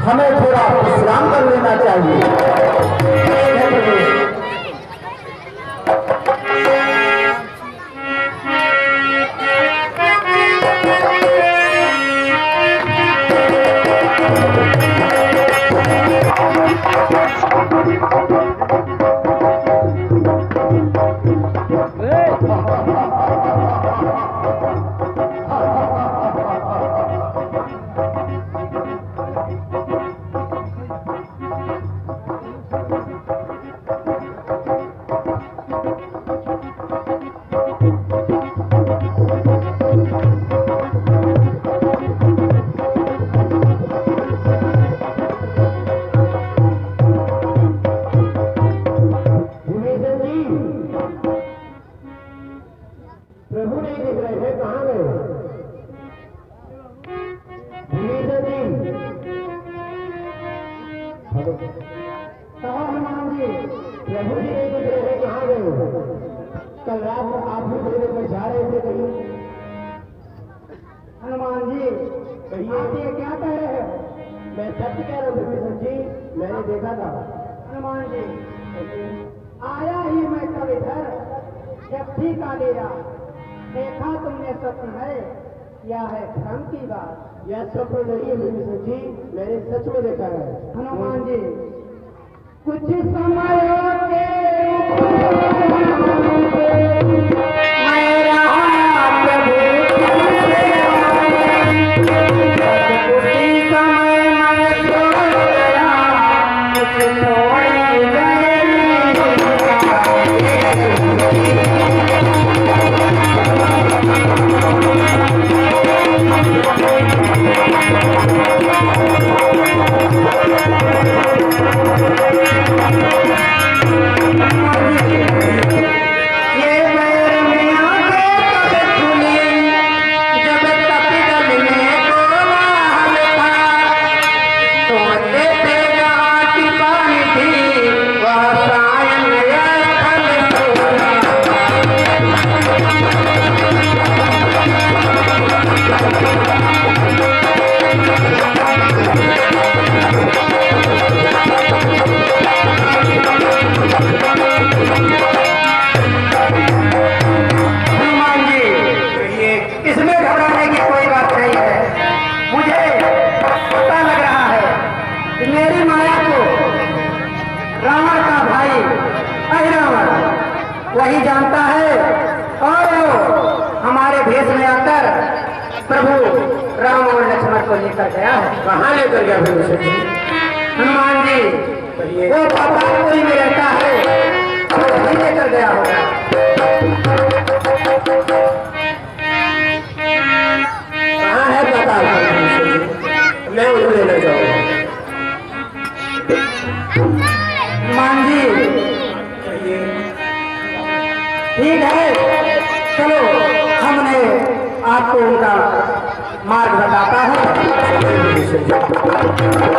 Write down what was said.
हमें थोड़ा विश्राम कर लेना चाहिए। प्रभु नहीं दिख रहे हैं, कहाँ गए? कहा हनुमान जी, प्रभु जी नहीं दिख रहे हैं, कहाँ गए? कल रात को आप भी मेरे पर जा रहे थे कहीं। हनुमान जी कहिए, आप ये क्या कह रहे हैं? मैं सत्य कह रहा हूँ विभीषण जी, मैंने देखा था। हनुमान जी आया ही मैं कल इधर, जब ठीक आ गया देखा तुमने स्वप्न है या है भ्रम की बात? यह स्वप्न नहीं है विभीषण जी, मैंने सच में देखा है। हनुमान जी कुछ समय वही जानता है। और हमारे भेष में आकर प्रभु राम और लक्ष्मण को लेकर गया है। कहाँ लेकर गया विभीषण जी? हनुमान जी वो पातालपुरी में रहता है, वही लेकर गया होगा। कहाँ है पातालपुरी? मैं उनको लेना चाहूँगा। हनुमान जी ठीक है, चलो हमने आपको उनका मार्ग बताता हूँ।